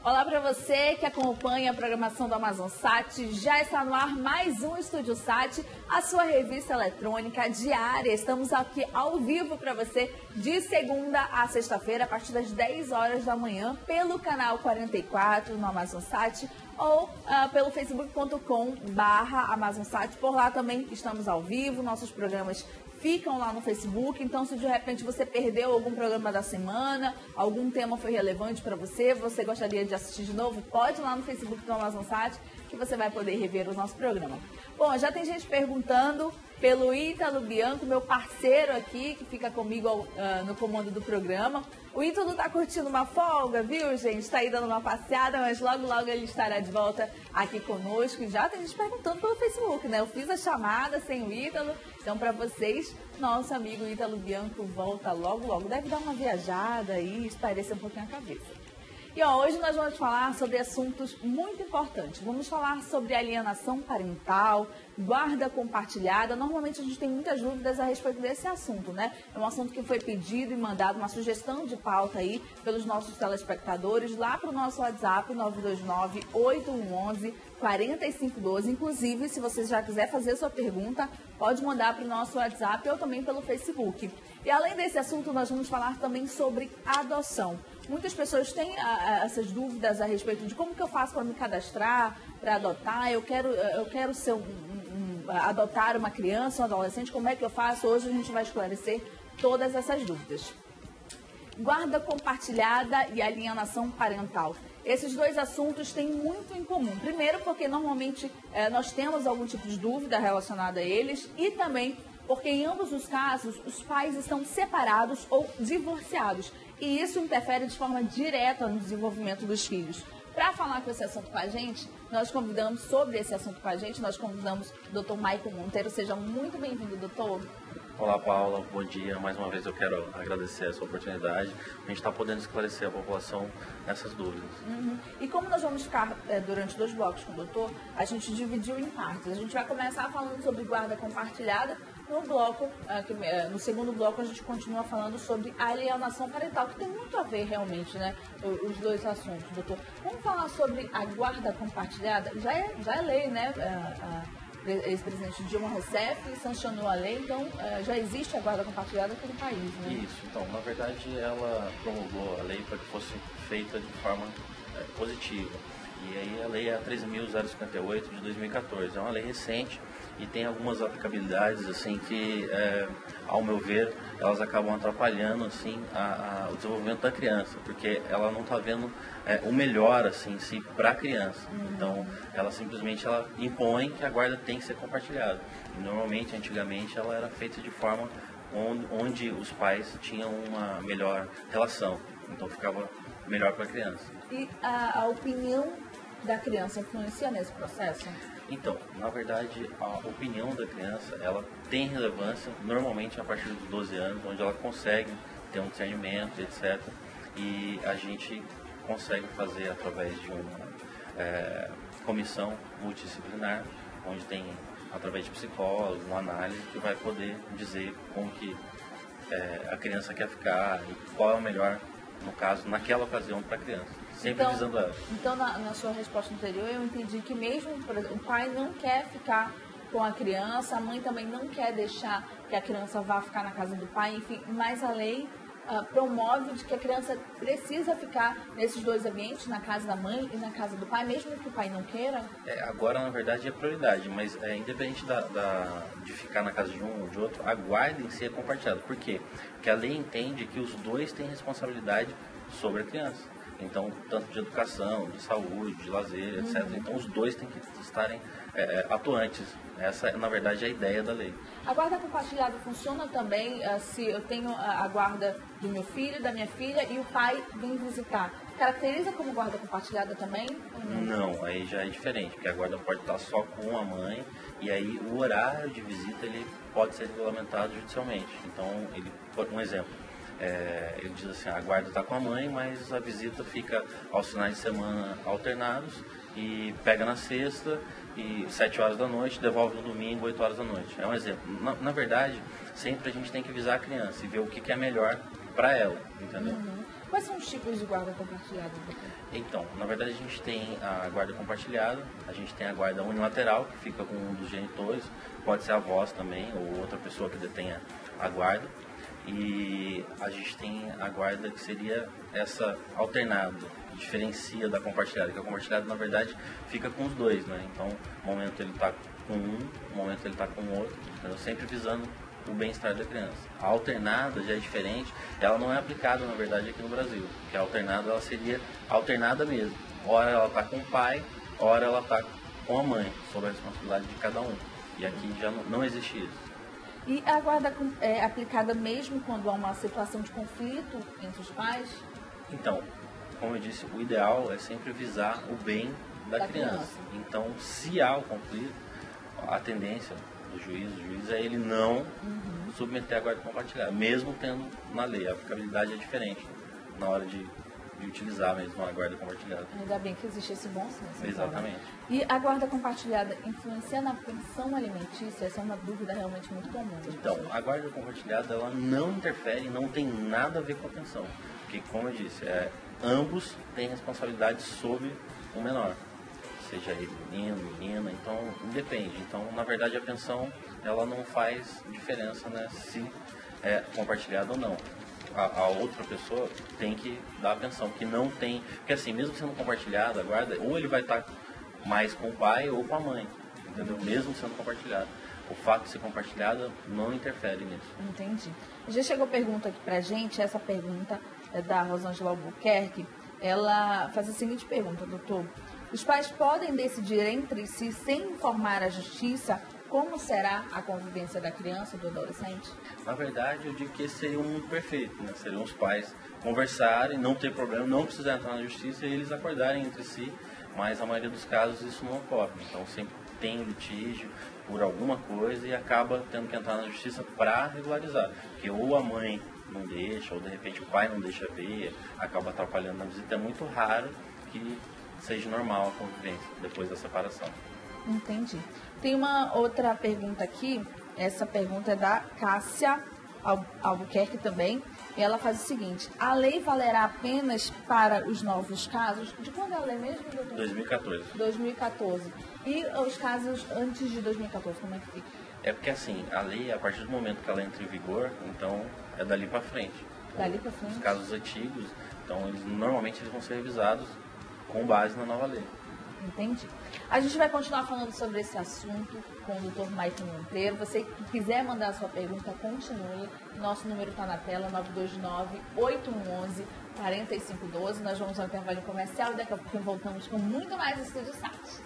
Olá para você que acompanha a programação do Amazon Sat. Já está no ar mais um Estúdio Sat, a sua revista eletrônica diária. Estamos aqui ao vivo para você de segunda a sexta-feira, a partir das 10 horas da manhã, pelo canal 44 no Amazon Sat ou pelo facebook.com/AmazonSat. Por lá também estamos ao vivo, nossos programas ficam lá no Facebook, então se de repente você perdeu algum programa da semana, algum tema foi relevante para você, você gostaria de assistir de novo, pode ir lá no Facebook do Amazon Sat que você vai poder rever o nosso programa. Bom, já tem gente perguntando pelo Ítalo Bianco, meu parceiro aqui, que fica comigo no comando do programa. O Ítalo tá curtindo uma folga, viu, gente? Tá aí dando uma passeada, mas logo, logo ele estará de volta aqui conosco. E já tem gente perguntando pelo Facebook, né? Eu fiz a chamada sem o Ítalo, então para vocês, nosso amigo Ítalo Bianco volta logo, logo. Deve dar uma viajada aí, espairecer um pouquinho a cabeça. E hoje nós vamos falar sobre assuntos muito importantes. Vamos falar sobre alienação parental, guarda compartilhada. Normalmente a gente tem muitas dúvidas a respeito desse assunto, né? É um assunto que foi pedido e mandado, uma sugestão de pauta aí pelos nossos telespectadores lá para o nosso WhatsApp 929-8111-4512. Inclusive, se você já quiser fazer sua pergunta, pode mandar para o nosso WhatsApp ou também pelo Facebook. E além desse assunto, nós vamos falar também sobre adoção. Muitas pessoas têm essas dúvidas a respeito de como que eu faço para me cadastrar, para adotar. Eu quero ser adotar uma criança, um adolescente, como é que eu faço? Hoje a gente vai esclarecer todas essas dúvidas. Guarda compartilhada e alienação parental. Esses dois assuntos têm muito em comum. Primeiro, porque normalmente nós temos algum tipo de dúvida relacionada a eles e também porque em ambos os casos os pais estão separados ou divorciados. E isso interfere de forma direta no desenvolvimento dos filhos. Para falar com esse assunto com a gente, nós convidamos o Dr. Maicon Monteiro. Seja muito bem-vindo, doutor. Olá, Paula. Bom dia. Mais uma vez eu quero agradecer essa oportunidade. A gente está podendo esclarecer a população nessas dúvidas. E como nós vamos ficar durante 2 blocos com o doutor, a gente dividiu em partes. A gente vai começar falando sobre guarda compartilhada. No segundo bloco, a gente continua falando sobre alienação parental, que tem muito a ver realmente, né? Os dois assuntos, doutor. Vamos falar sobre a guarda compartilhada? Já é lei, né? Ex-presidente Dilma Rousseff sancionou a lei, então já existe a guarda compartilhada aqui no país, né? Isso, então, na verdade, ela promulgou a lei para que fosse feita de forma positiva. E aí a lei é a 13.058 de 2014, é uma lei recente e tem algumas aplicabilidades assim que, ao meu ver, elas acabam atrapalhando assim o desenvolvimento da criança, porque ela não está vendo o melhor assim si para a criança. Então, ela simplesmente impõe que a guarda tem que ser compartilhada. E, normalmente, antigamente, ela era feita de forma onde os pais tinham uma melhor relação, então ficava melhor para a criança. E a opinião da criança influencia nesse processo? Então, na verdade, a opinião da criança, ela tem relevância normalmente a partir dos 12 anos, onde ela consegue ter um discernimento, etc. E a gente consegue fazer através de uma comissão multidisciplinar, onde tem, através de psicólogos, uma análise que vai poder dizer como que a criança quer ficar e qual é o melhor, no caso, naquela ocasião para a criança. Sempre visando ela. Então, na sua resposta anterior, eu entendi que mesmo, por exemplo, o pai não quer ficar com a criança, a mãe também não quer deixar que a criança vá ficar na casa do pai, enfim, mas a lei promove de que a criança precisa ficar nesses dois ambientes, na casa da mãe e na casa do pai, mesmo que o pai não queira? Agora, na verdade, é prioridade, mas independente de ficar na casa de um ou de outro, a guarda em si é compartilhada. Por quê? Porque a lei entende que os dois têm responsabilidade sobre a criança. Então, tanto de educação, de saúde, de lazer, etc. Então, os dois têm que estarem atuantes. Essa, na verdade, é a ideia da lei. A guarda compartilhada funciona também se eu tenho a guarda do meu filho, da minha filha, e o pai vem visitar. Caracteriza como guarda compartilhada também? Não, aí já é diferente, porque a guarda pode estar só com a mãe, e aí o horário de visita ele pode ser regulamentado judicialmente. Então, um exemplo. Ele diz assim, a guarda está com a mãe, mas a visita fica aos finais de semana alternados e pega na sexta e 7 horas da noite, devolve no domingo, 8 horas da noite. É um exemplo. Na verdade, sempre a gente tem que visar a criança e ver o que é melhor para ela, entendeu? Quais são os tipos de guarda compartilhada, doutor? Então, na verdade a gente tem a guarda compartilhada, a gente tem a guarda unilateral, que fica com um dos genitores, pode ser avós também, ou outra pessoa que detenha a guarda. E a gente tem a guarda que seria essa alternada, que diferencia da compartilhada, que a compartilhada na verdade fica com os dois, né? Então, no momento ele está com um, no momento ele está com o outro, entendeu? Sempre visando o bem-estar da criança. A alternada já é diferente, ela não é aplicada na verdade aqui no Brasil, porque a alternada ela seria alternada mesmo. Ora ela está com o pai, ora ela está com a mãe, sob a responsabilidade de cada um. E aqui já não existe isso. E a guarda é aplicada mesmo quando há uma situação de conflito entre os pais? Então, como eu disse, o ideal é sempre visar o bem da criança. Então, se há o conflito, a tendência do juiz é ele não submeter a guarda compartilhada, mesmo tendo na lei. A aplicabilidade é diferente na hora de utilizar mesmo a guarda compartilhada. Ainda bem que existe esse bom senso. Exatamente. Então, né? E a guarda compartilhada influencia na pensão alimentícia? Essa é uma dúvida realmente muito comum. Então, a guarda compartilhada ela não interfere, não tem nada a ver com a pensão. Porque, como eu disse, ambos têm responsabilidade sobre o menor. Seja ele menino, menina, então independe. Então, na verdade, a pensão ela não faz diferença, né, se é compartilhada ou não. A outra pessoa tem que dar a pensão, que não tem... Porque assim, mesmo sendo compartilhada a guarda, ou ele vai estar mais com o pai ou com a mãe, entendeu? Mesmo sendo compartilhada. O fato de ser compartilhada não interfere nisso. Entendi. Já chegou pergunta aqui pra gente, essa pergunta é da Rosângela Albuquerque. Ela faz a seguinte pergunta, doutor. Os pais podem decidir entre si sem informar a justiça como será a convivência da criança ou do adolescente? Na verdade, eu digo que esse seria um mundo perfeito, né? Seriam os pais conversarem, não ter problema, não precisar entrar na justiça e eles acordarem entre si, mas a maioria dos casos isso não ocorre. Então sempre tem litígio por alguma coisa e acaba tendo que entrar na justiça para regularizar. Porque ou a mãe não deixa, ou de repente o pai não deixa ver, acaba atrapalhando na visita. É muito raro que seja normal a convivência depois da separação. Entendi. Tem uma outra pergunta aqui, essa pergunta é da Cássia Albuquerque também, e ela faz o seguinte: a lei valerá apenas para os novos casos? De quando é a lei mesmo, doutor? 2014. 2014. E os casos antes de 2014, como é que fica? É porque assim, a lei, a partir do momento que ela entra em vigor, então é dali para frente. Dali para frente? Os casos antigos, então normalmente eles vão ser revisados com base na nova lei. Entendi. A gente vai continuar falando sobre esse assunto com o Dr. Maicon Monteiro. Você que quiser mandar a sua pergunta, continue. Nosso número está na tela, 929-8111-4512. Nós vamos ao intervalo comercial e daqui a pouco voltamos com muito mais Estúdio Sat.